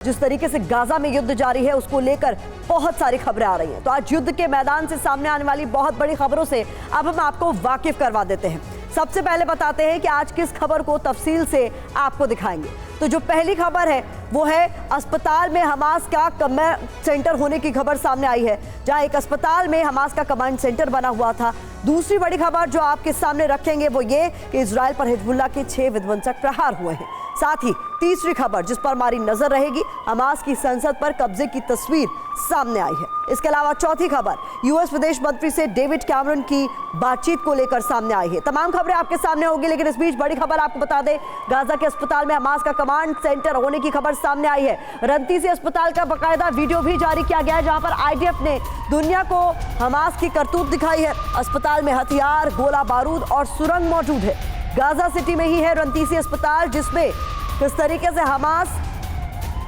जिस तरीके से गाजा में युद्ध जारी है उसको लेकर बहुत सारी खबरें आ रही हैं। तो आज युद्ध के मैदान से सामने आने वाली बहुत बड़ी खबरों से अब हम आपको वाकिफ करवा देते हैं। सबसे पहले बताते हैं कि आज किस खबर को तफसील से आपको दिखाएंगे। तो जो पहली खबर है वो है अस्पताल में हमास का कमांड सेंटर होने की खबर सामने आई है, जहां एक अस्पताल में हमास का कमांड सेंटर बना हुआ था। दूसरी बड़ी खबर जो आपके सामने रखेंगे वो ये कि इजराइल पर हिजबुल्लाह के 6 विध्वंसक प्रहार हुए हैं। साथ ही तीसरी खबर जिस पर हमारी नजर रहेगी, हमास की संसद पर कब्जे की तस्वीर सामने आई है। इसके अलावा चौथी खबर यूएस विदेश मंत्री से डेविड कैमरन की बातचीत को लेकर सामने आई है। तमाम खबरें आपके सामने होगी, लेकिन इस बीच बड़ी खबर आपको बता दें, गाजा के अस्पताल में हमास का कमांड सेंटर होने की खबर सामने आई है। रंतीसी अस्पताल का बाकायदा वीडियो भी जारी किया गया है, जहां पर आईडीएफ ने दुनिया को हमास की करतूत दिखाई है। अस्पताल में हथियार, गोला बारूद और सुरंग मौजूद है। गाजा सिटी में ही है रंतीसी अस्पताल, जिसमें किस तरीके से हमास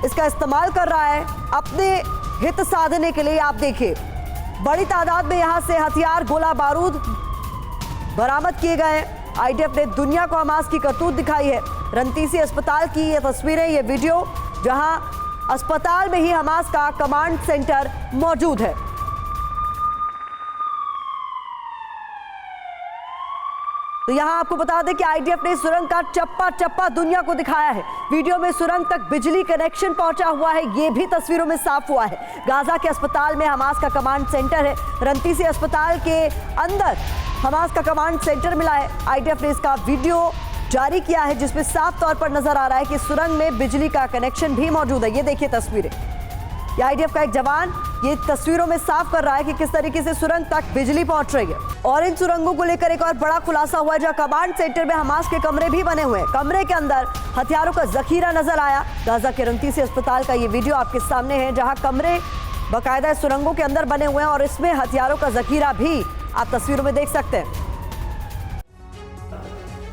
इसका इस्तेमाल कर रहा है अपने हित साधने के लिए। आप देखिए, बड़ी तादाद में यहां से हथियार, गोला बारूद बरामद किए गए हैं। आईडीएफ ने दुनिया को हमास की करतूत दिखाई है। रंतीसी अस्पताल की ये तस्वीरें, ये वीडियो, जहां अस्पताल में ही हमास का कमांड सेंटर मौजूद है। तो यहां आपको बता दें कि आईडीएफ ने सुरंग का चप्पा चप्पा दुनिया को दिखाया है। वीडियो में सुरंग तक बिजली कनेक्शन पहुंचा हुआ है, यह भी तस्वीरों में साफ हुआ है। गाजा के अस्पताल में हमास का कमांड सेंटर है। रंतीसी अस्पताल के अंदर हमास का कमांड सेंटर मिला है। आईडीएफ ने इसका वीडियो जारी किया है, जिसमें साफ तौर पर नजर आ रहा है कि सुरंग में बिजली का कनेक्शन भी मौजूद है। ये देखिए तस्वीरें, ये आईडीएफ का एक जवान ये तस्वीरों में साफ कर रहा है कि किस तरीके से सुरंग तक बिजली पहुंच रही है। और इन सुरंगों को लेकर एक और बड़ा खुलासा हुआ है, जहां कमांड सेंटर में हमास के कमरे भी बने हुए हैं। कमरे के अंदर हथियारों का जखीरा नजर आया। गाजा के रंतीसी अस्पताल का ये वीडियो आपके सामने है, जहां कमरे बाकायदा सुरंगों के अंदर बने हुए हैं और इसमें हथियारों का जखीरा भी आप तस्वीरों में देख सकते हैं।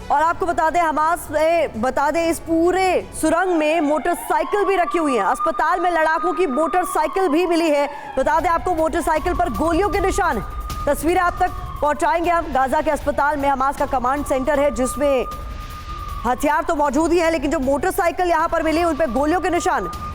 और आपको बता दें, हमास बता दें, इस पूरे सुरंग में मोटरसाइकिल भी रखी हुई है। अस्पताल में लड़ाकों की मोटरसाइकिल भी मिली है। बता दें आपको, मोटरसाइकिल पर गोलियों के निशान है। तस्वीरें आप तक पहुंचाएंगे हम। गाजा के अस्पताल में हमास का कमांड सेंटर है, जिसमें हथियार तो मौजूद ही है, लेकिन जो मोटरसाइकिल यहां पर मिली उन पर गोलियों के निशान है।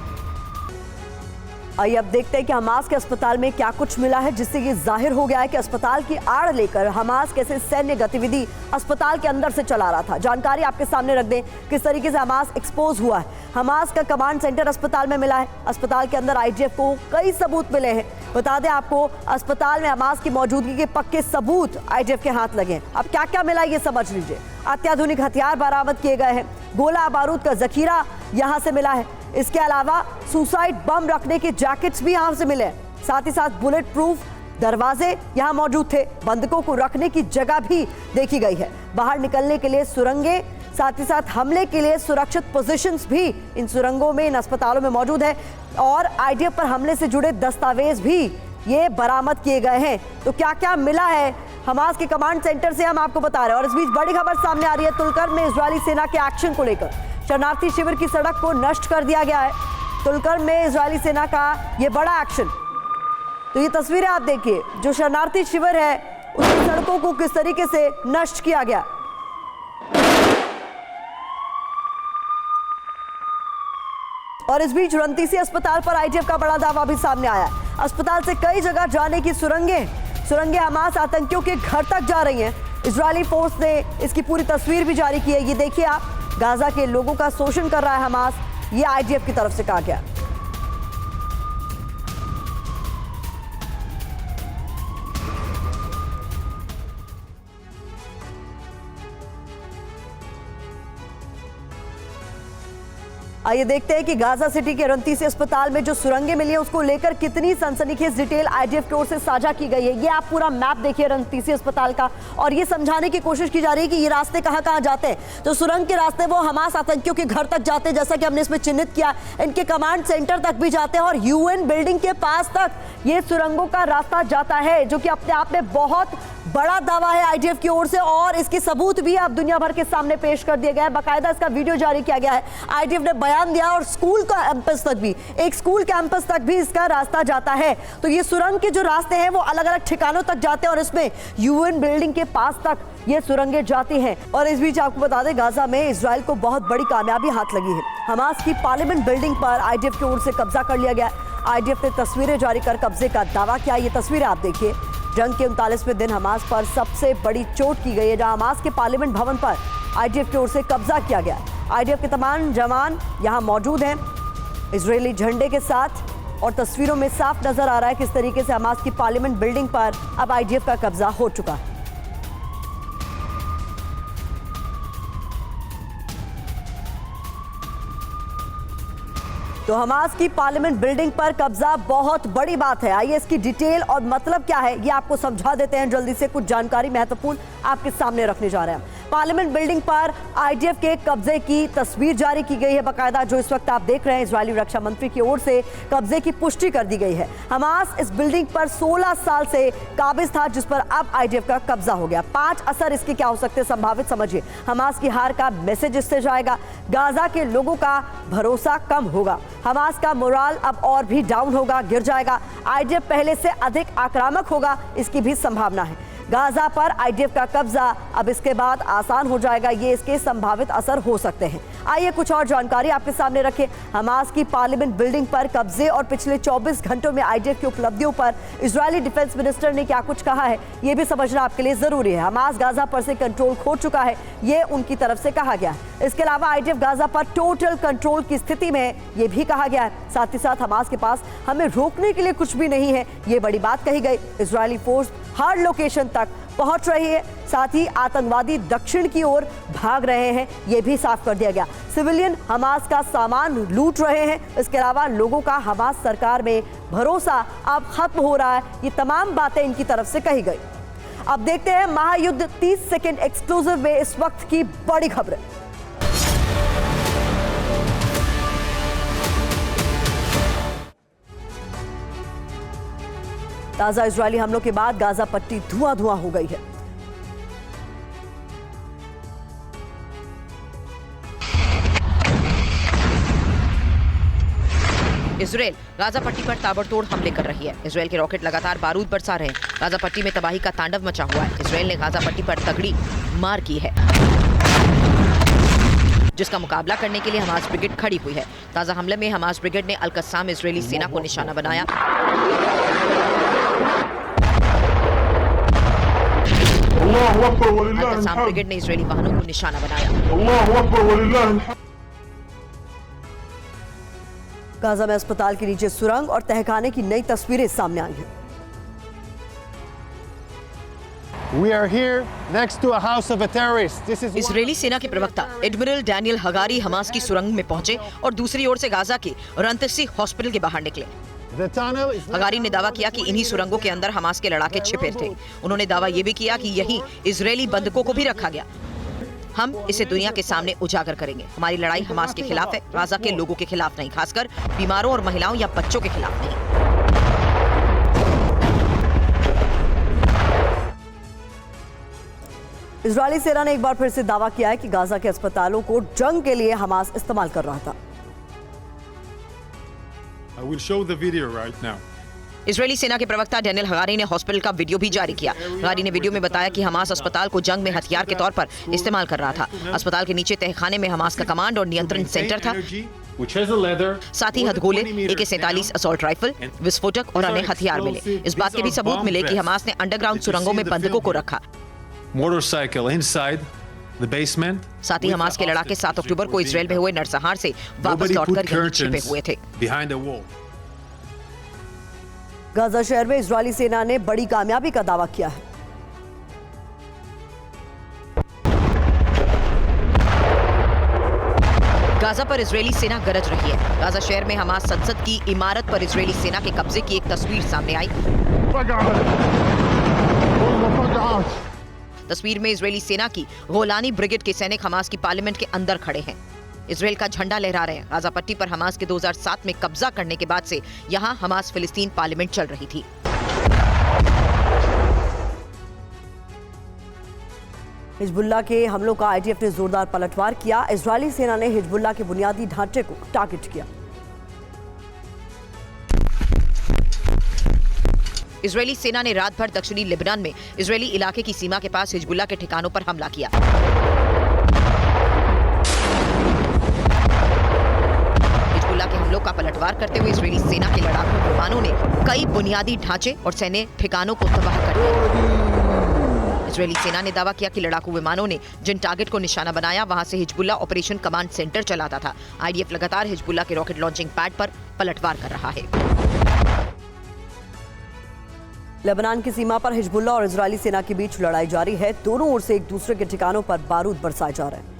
आइए अब देखते हैं कि हमास के अस्पताल में क्या कुछ मिला है, जिससे ये जाहिर हो गया है कि अस्पताल की आड़ लेकर हमास कैसे सैन्य गतिविधि अस्पताल के अंदर से चला रहा था। जानकारी आपके सामने रख दें किस तरीके से हमास एक्सपोज हुआ है। हमास का कमांड सेंटर अस्पताल में मिला है। अस्पताल के अंदर आईडीएफ को कई सबूत मिले हैं। बता दें आपको, अस्पताल में हमास की मौजूदगी के पक्के सबूत आईडीएफ के हाथ लगे हैं। अब क्या क्या मिला ये समझ लीजिए। अत्याधुनिक हथियार बरामद किए गए हैं। गोला बारूद का जखीरा यहां से मिला है। इसके अलावा सुसाइड बम रखने के जैकेट्स भी यहां से मिले। साथ ही साथ बुलेट प्रूफ दरवाजे यहां मौजूद थे। बंदूकों को रखने की जगह भी देखी गई है। बाहर निकलने के लिए सुरंगें, साथ ही साथ हमले के लिए सुरक्षित पोजीशंस भी इन सुरंगों में, इन अस्पतालों में मौजूद है। और आईडीएफ पर हमले से जुड़े दस्तावेज भी ये बरामद किए गए हैं। तो क्या क्या मिला है हमास के कमांड सेंटर से, हम आपको बता रहे हैं। और इस बीच बड़ी खबर सामने आ रही है तुलकर में इजरायली सेना के एक्शन को लेकर। शरणार्थी शिविर की सड़क को नष्ट कर दिया गया है। तुलकर में इजरायली सेना का ये बड़ा एक्शन। तो ये तस्वीरें आप देखिए, जो शरणार्थी शिविर है उसकी सड़कों को किस तरीके से नष्ट किया गया। और इस बीच रंतीसी अस्पताल पर आईडीएफ का बड़ा दावा भी सामने आया। अस्पताल से कई जगह जाने की सुरंगें हमास आतंकियों के घर तक जा रही हैं। इजरायली फोर्स ने इसकी पूरी तस्वीर भी जारी की है। ये देखिए आप, गाजा के लोगों का शोषण कर रहा है हमास, ये आईडीएफ की तरफ से कहा गया। आइए देखते हैं कि गाजा सिटी के रंतीसी अस्पताल में जो सुरंगें मिली है उसको लेकर कितनी सनसनीखेज डिटेल आईडीएफ की ओर से साझा की गई है। ये आप पूरा मैप देखिए रंतीसी अस्पताल का, और ये समझाने की कोशिश की जा रही है कि ये रास्ते कहां कहां जाते हैं। तो सुरंग के रास्ते वो हमास आतंकियों के घर तक जाते हैं, जैसा कि हमने इसमें चिन्हित किया। इनके कमांड सेंटर तक भी जाते हैं और यूएन बिल्डिंग के पास तक ये सुरंगों का रास्ता जाता है, जो कि अपने आप में बहुत बड़ा दावा है आईडीएफ की ओर से और इसके सबूत भी अब दुनिया भर के सामने पेश कर दिया गया है। बाकायदा इसका वीडियो जारी किया गया है। आईडीएफ ने बयान दिया और स्कूल कैंपस तक भी, एक स्कूल कैंपस तक भी इसका रास्ता जाता है। तो ये सुरंग के जो रास्ते हैं वो अलग अलग ठिकानों तक जाते हैं और इसमें यूएन बिल्डिंग के पास तक ये सुरंगें जाती हैं। और इस बीच आपको बता दें, गाजा में इजराइल को बहुत बड़ी कामयाबी हाथ लगी है। हमास की पार्लियामेंट बिल्डिंग पर आईडीएफ की ओर से कब्जा कर लिया गया। आईडीएफ ने तस्वीरें जारी कर कब्जे का दावा किया। ये तस्वीरें आप देखिए। जंग के 39वें दिन हमास पर सबसे बड़ी चोट की गई है, जहां हमास के पार्लियामेंट भवन पर आईडीएफ की ओर से कब्जा किया गया। आईडीएफ के तमाम जवान यहां मौजूद हैं इजरायली झंडे के साथ और तस्वीरों में साफ नजर आ रहा है किस तरीके से हमास की पार्लियामेंट बिल्डिंग पर अब आईडीएफ का कब्जा हो चुका है। तो हमास की पार्लियामेंट बिल्डिंग पर कब्जा बहुत बड़ी बात है। आइए इसकी डिटेल और मतलब क्या है ये आपको समझा देते हैं। जल्दी से कुछ जानकारी महत्वपूर्ण आपके सामने रखने जा रहे हैं। पार्लियामेंट बिल्डिंग पर आईडीएफ के कब्जे की तस्वीर जारी की गई है। बाकायदा जो इस वक्त आप देख रहे हैं, इजरायली रक्षा मंत्री की ओर से कब्जे की पुष्टि कर दी गई है। हमास इस बिल्डिंग पर 16 साल से काबिज था, जिस पर अब आईडीएफ का कब्जा हो गया। 5 असर इसके क्या हो सकते हैं संभावित समझिए। हमास की हार का मैसेज इससे जाएगा। गाजा के लोगों का भरोसा कम होगा। हमास का मोराल अब और भी डाउन होगा, गिर जाएगा। आईडीएफ पहले से अधिक आक्रामक होगा, इसकी भी संभावना है। गाजा पर आईडीएफ का कब्जा अब इसके बाद आसान हो जाएगा, ये इसके संभावित असर हो सकते हैं। आइए कुछ और जानकारी आपके सामने रखें। हमास की पार्लियामेंट बिल्डिंग पर कब्जे और पिछले 24 घंटों में आईडीएफ की उपलब्धियों पर इजरायली डिफेंस मिनिस्टर ने क्या कुछ कहा है, ये भी समझना आपके लिए जरूरी है। हमास गाजा पर से कंट्रोल खो चुका है, ये उनकी तरफ से कहा गया है। इसके अलावा आईडीएफ गाजा पर टोटल कंट्रोल की स्थिति में है, ये भी कहा गया है। साथ ही साथ हमास के पास हमें रोकने के लिए कुछ भी नहीं है, ये बड़ी बात कही गई। इजरायली फोर्स हर लोकेशन तक पहुंच रही है, साथ ही आतंकवादी दक्षिण की ओर भाग रहे हैं, यह भी साफ कर दिया गया। सिविलियन हमास का सामान लूट रहे हैं। इसके अलावा लोगों का हमास सरकार में भरोसा अब खत्म हो रहा है। ये तमाम बातें इनकी तरफ से कही गई। अब देखते हैं महायुद्ध 30 सेकंड एक्सक्लूसिव में इस वक्त की बड़ी खबरें। ताजा इजरायली हमलों के बाद गाजा पट्टी धुआं धुआं हो गई है। इजरायल गाजा पट्टी पर ताबड़तोड़ हमले कर रही है। इजरायल के रॉकेट लगातार बारूद बरसा रहे हैं। गाजा पट्टी में तबाही का तांडव मचा हुआ है। इजरायल ने गाजा पट्टी पर तगड़ी मार की है, जिसका मुकाबला करने के लिए हमास ब्रिगेड खड़ी हुई है। ताजा हमले में हमास ब्रिगेड ने अल-कस्साम इजरायली सेना को निशाना बनाया। अल-कस्साम ब्रिगेड ने इजरायली वाहनों को निशाना बनाया। गाजा में अस्पताल के नीचे सुरंग और तहखाने की नई तस्वीरें सामने आई हैं। We are here next to a house of a terrorist. This is Israeli सेना के प्रवक्ता एडमिरल डैनियल हगारी हमास की सुरंग में पहुंचे और दूसरी ओर से गाजा के रंतसी हॉस्पिटल के बाहर निकले। हगारी ने दावा किया कि इन्हीं सुरंगों के अंदर हमास के लड़ाके छिपे थे। उन्होंने दावा यह भी किया कि यहीं इजरायली बंधकों को भी रखा गया। हम इसे दुनिया के सामने उजागर करेंगे। हमारी लड़ाई हमास के खिलाफ है, गाजा के लोगों के खिलाफ नहीं, खासकर बीमारों और महिलाओं या बच्चों के खिलाफ नहीं। इजरायली सेना ने एक बार फिर से दावा किया है कि गाजा के अस्पतालों को जंग के लिए हमास इस्तेमाल कर रहा था। I will show the video right now. Israeli सेना के प्रवक्ता डैनियल हगारी ने हॉस्पिटल का वीडियो भी जारी किया। हगारी ने वीडियो में बताया कि हमास अस्पताल को जंग में हथियार के तौर पर इस्तेमाल कर रहा था। अस्पताल के नीचे तहखाने में हमास का कमांड और नियंत्रण सेंटर था। साथ ही हथगोले, AK-47 असॉल्ट राइफल, विस्फोटक और अन्य हथियार मिले। इस बात के भी सबूत मिले कि हमास ने अंडरग्राउंड सुरंगों में बंधकों को रखा। Motorcycle inside the basement. साथ ही हमास के लड़ाके 7 अक्टूबर को इजरायल में हुए नरसंहार से वापस लौटकर यहीं छिपे हुए थे। Behind the wall. गाजा शहर में इजरायली सेना ने बड़ी कामयाबी का दावा किया है। गाजा पर इजरायली सेना गरज रही है। गाजा शहर में हमास संसद की इमारत पर इजरायली सेना के कब्जे की एक तस्वीर सामने आई। तस्वीर में इजरायली सेना की गोलानी ब्रिगेड के सैनिक हमास की पार्लियामेंट के अंदर खड़े हैं, इजरायल का झंडा लहरा रहे हैं। गाजा पट्टी पर हमास के 2007 में कब्जा करने के बाद से यहां हमास फिलिस्तीन पार्लियामेंट चल रही थी। हिजबुल्लाह के हमलों का आईडीएफ ने जोरदार पलटवार किया। इजरायली सेना ने हिजबुल्लाह के बुनियादी ढांचे को टारगेट किया। इजरायली सेना ने रात भर दक्षिणी लेबनान में इजरायली इलाके की सीमा के पास हिजबुल्लाह के ठिकानों पर हमला किया। हिजबुल्लाह के हमलों का पलटवार करते हुए इजरायली सेना के लड़ाकू विमानों ने कई बुनियादी ढांचे और सैन्य ठिकानों को तबाह कर दिया। इजरायली सेना ने दावा किया कि लड़ाकू विमानों ने जिन टारगेट को निशाना बनाया वहां से हिजबुल्लाह ऑपरेशन कमांड सेंटर चलाता था। आईडीएफ लगातार हिजबुल्लाह के रॉकेट लॉन्चिंग पैड पर पलटवार कर रहा है। लेबनान की सीमा पर हिजबुल्लाह और इजरायली सेना के बीच लड़ाई जारी है। दोनों ओर से एक दूसरे के ठिकानों पर बारूद बरसाए जा रहे हैं।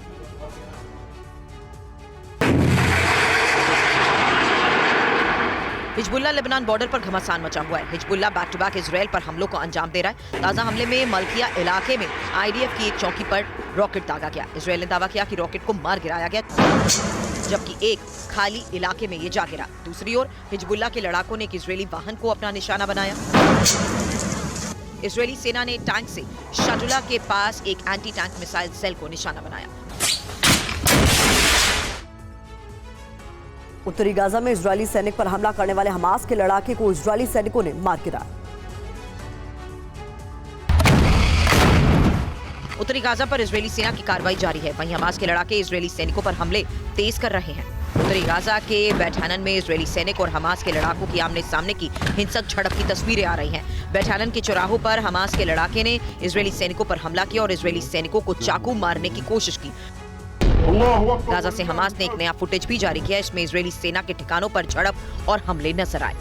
हिजबुल्लाह लेबनान बॉर्डर पर घमासान मचा हुआ है। Hezbollah back to back Israel पर हमलों को अंजाम दे रहा है। ताजा हमले में मलकिया इलाके में आईडीएफ की एक चौकी पर रॉकेट दागा गया। इजरायल ने दावा किया कि रॉकेट को मार गिराया गया, जबकि एक खाली इलाके में ये जा गिरा। दूसरी ओर हिजबुल्लाह के लड़ाकों ने एक इजरायली वाहन को अपना निशाना बनाया। इजरायली सेना ने टैंक से शाजुला के पास एक एंटी टैंक मिसाइल सेल को निशाना बनाया। उत्तरी गाजा में इजरायली सैनिक पर हमला करने वाले हमास के लड़ाके को इजरायली सैनिकों ने मार गिराया। उत्तरी गाजा पर इजरायली सेना की कार्रवाई जारी है। वहीं हमास के लड़ाके इजरायली सैनिकों पर हमले तेज कर रहे हैं। उत्तरी गाजा के बैठानन में इजरायली सैनिक और हमास के लड़ाकों की आमने सामने की हिंसक झड़प की तस्वीरें आ रही हैं। बैठानन के चौराहों पर हमास के लड़ाके ने इजरायली सैनिकों पर हमला किया और इजरायली सैनिकों को चाकू मारने की कोशिश की। गाजा से हमास ने एक नया फुटेज भी जारी किया। इसमें इजरायली सेना के ठिकानों पर झड़प और हमले नजर आए।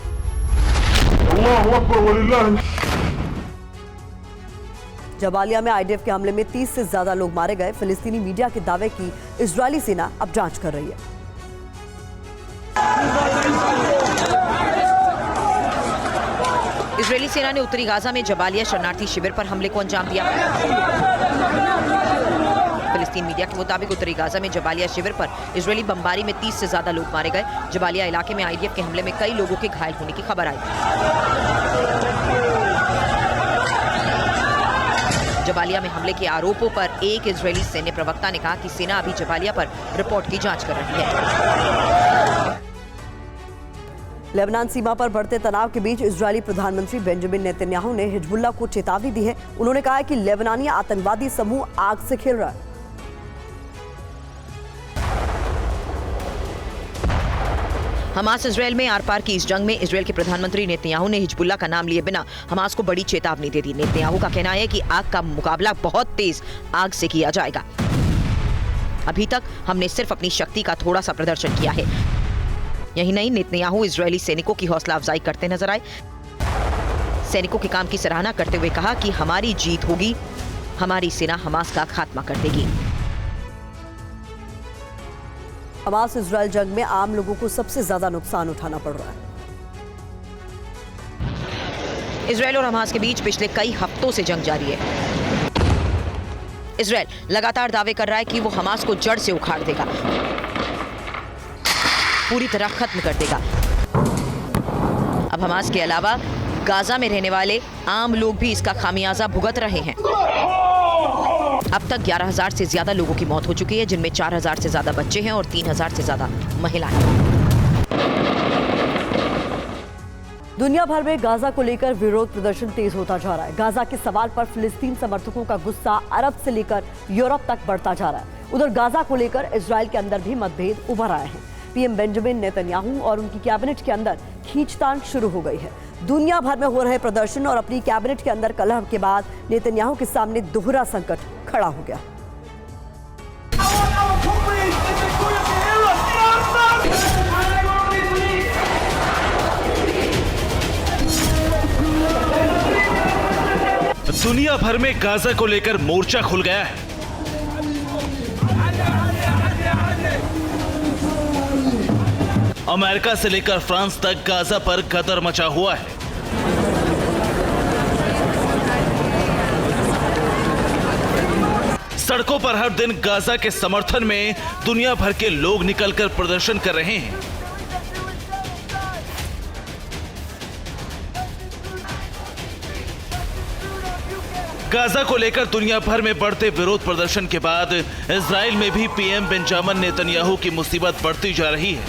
जबालिया में आईडीएफ के हमले में 30 से ज्यादा लोग मारे गए। फिलिस्तीनी मीडिया के दावे की इजरायली सेना अब जांच कर रही है। इजरायली सेना ने उत्तरी गाजा में जबालिया शरणार्थी शिविर पर हमले को अंजाम दिया। फिलिस्तीन मीडिया के मुताबिक उत्तरी गाजा में जबालिया शिविर पर इजरायली बमबारी में 30 से ज्यादा लोग मारे गए। जबालिया इलाके में आईडीएफ के हमले में कई लोगों के घायल होने की खबर आई। जबालिया में हमले के आरोपों पर एक इजरायली सैन्य प्रवक्ता ने कहा कि सेना अभी जबालिया पर रिपोर्ट की जांच कर रही है। लेबनान सीमा पर बढ़ते तनाव के बीच इजरायली प्रधानमंत्री बेंजामिन नेतन्याहू ने हिजबुल्लाह को चेतावनी दी है। उन्होंने कहा है कि लेबनानी आतंकवादी समूह आग से खेल रहा है। हमास इजरायल में आर पार की इस जंग में इजरायल के प्रधानमंत्री नेतन्याहू ने हिजबुल्लाह का नाम लिए बिना हमास को बड़ी चेतावनी दे दी। नेतन्याहू का कहना है कि आग का मुकाबला बहुत तेज आग से किया जाएगा। अभी तक हमने सिर्फ अपनी शक्ति का थोड़ा सा प्रदर्शन किया है। यही नहीं, नेतन्याहू इजरायली सैनिकों की हौसला अफजाई करते नजर आए। सैनिकों के काम की सराहना करते हुए कहा कि हमारी जीत होगी, हमारी सेना हमास का खात्मा कर देगी। हमास इजरायल जंग में आम लोगों को सबसे ज्यादा नुकसान उठाना पड़ रहा है। इजरायल और हमास के बीच पिछले कई हफ्तों से जंग जारी है। इजरायल लगातार दावे कर रहा है कि वो हमास को जड़ से उखाड़ देगा, पूरी तरह खत्म कर देगा। अब हमास के अलावा गाजा में रहने वाले आम लोग भी इसका खामियाजा भुगत रहे हैं। अब तक 11,000 से ज्यादा लोगों की मौत हो चुकी है, जिनमें 4,000 से ज्यादा बच्चे हैं और 3,000 से ज्यादा महिलाएं। दुनिया भर में गाजा को लेकर विरोध प्रदर्शन तेज होता जा रहा है। गाजा के सवाल पर फिलिस्तीन समर्थकों का गुस्सा अरब से लेकर यूरोप तक बढ़ता जा रहा है। उधर गाजा को लेकर इजरायल के अंदर भी मतभेद उभर आए हैं। पीएम बेंजामिन नेतन्याहू और उनकी कैबिनेट के अंदर खींचतान शुरू हो गई है। दुनिया भर में हो रहे प्रदर्शन और अपनी कैबिनेट के अंदर कलह के बाद नेतन्याहू के सामने दोहरा संकट खड़ा हो गया। दुनिया भर में गाजा को लेकर मोर्चा खुल गया है। अमेरिका से लेकर फ्रांस तक गाजा पर गदर मचा हुआ है। सड़कों पर हर दिन गाजा के समर्थन में दुनिया भर के लोग निकलकर प्रदर्शन कर रहे हैं। गाजा को लेकर दुनिया भर में बढ़ते विरोध प्रदर्शन के बाद इजराइल में भी पीएम बेंजामिन नेतन्याहू की मुसीबत बढ़ती जा रही है।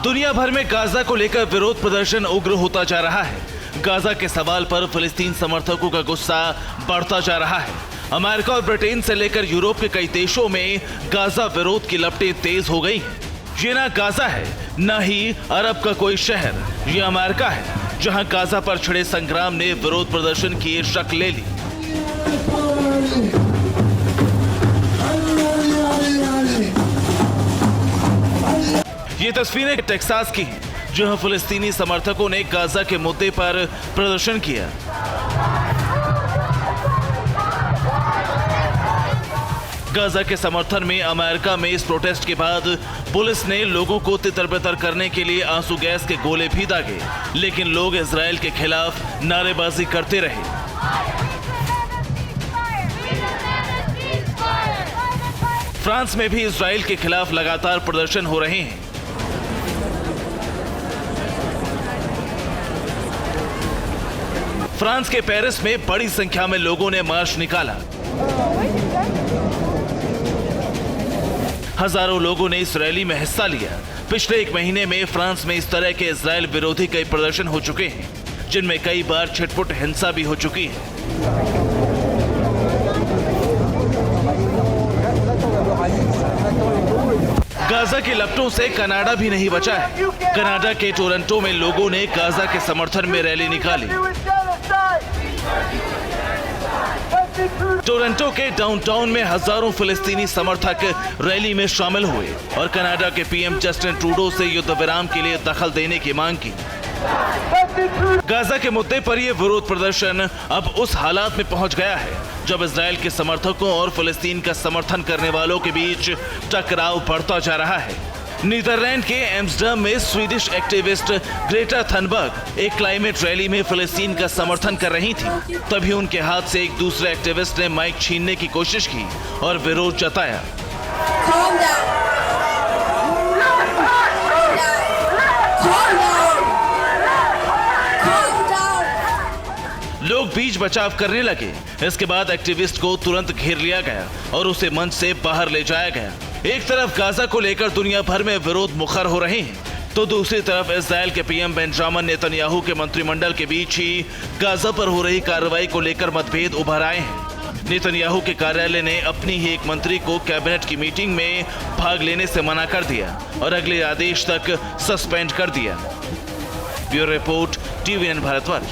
दुनिया भर में गाजा को लेकर विरोध प्रदर्शन उग्र होता जा रहा है। गाजा के सवाल पर फिलिस्तीन समर्थकों का गुस्सा बढ़ता जा रहा है। अमेरिका और ब्रिटेन से लेकर यूरोप के कई देशों में गाजा विरोध की लपटें तेज हो गई हैं। ये ना गाजा है, न ही अरब का कोई शहर, ये अमेरिका है, जहां गाजा पर छिड़े संग्राम ने विरोध प्रदर्शन की शक्ल ले ली। ये तस्वीरें टेक्सास की हैं, जहां फिलिस्तीनी समर्थकों ने गाजा के मुद्दे पर प्रदर्शन किया। गाजा के समर्थन में अमेरिका में इस प्रोटेस्ट के बाद पुलिस ने लोगों को तितर-बितर करने के लिए आंसू गैस के गोले भी दागे, लेकिन लोग इजराइल के खिलाफ नारेबाजी करते रहे। फ्रांस में भी इजराइल के खिलाफ लगातार प्रदर्शन हो रहे हैं। फ्रांस के पेरिस में बड़ी संख्या में लोगों ने मार्च निकाला। हजारों लोगों ने इस रैली में हिस्सा लिया। पिछले एक महीने में फ्रांस में इस तरह के इजराइल विरोधी कई प्रदर्शन हो चुके हैं, जिनमें कई बार छिटपुट हिंसा भी हो चुकी है। गाजा की लपटों से कनाडा भी नहीं बचा है। कनाडा के टोरंटो में लोगों ने गाजा के समर्थन में रैली निकाली। टोरंटो के डाउनटाउन में हजारों फिलिस्तीनी समर्थक रैली में शामिल हुए और कनाडा के पीएम जस्टिन ट्रूडो से युद्ध विराम के लिए दखल देने की मांग की। गाजा के मुद्दे पर यह विरोध प्रदर्शन अब उस हालात में पहुंच गया है जब इजराइल के समर्थकों और फिलिस्तीन का समर्थन करने वालों के बीच टकराव बढ़ता जा रहा है। नीदरलैंड के एम्स्टर्डम में स्वीडिश एक्टिविस्ट ग्रेटा थनबर्ग एक क्लाइमेट रैली में फिलिस्तीन का समर्थन कर रही थी। तभी उनके हाथ से एक दूसरे एक्टिविस्ट ने माइक छीनने की कोशिश की और विरोध जताया। लोग बीच बचाव करने लगे। इसके बाद एक्टिविस्ट को तुरंत घेर लिया गया और उसे मंच से बाहर ले जाया गया। एक तरफ गाजा को लेकर दुनिया भर में विरोध मुखर हो रहे हैं, तो दूसरी तरफ इजराइल के पीएम बेंजामिन नेतन्याहू के मंत्रिमंडल के बीच ही गाजा पर हो रही कार्रवाई को लेकर मतभेद उभर आए हैं। नेतन्याहू के कार्यालय ने अपनी ही एक मंत्री को कैबिनेट की मीटिंग में भाग लेने से मना कर दिया और अगले आदेश तक सस्पेंड कर दिया। Bureau report, TVN Bharatvarsh.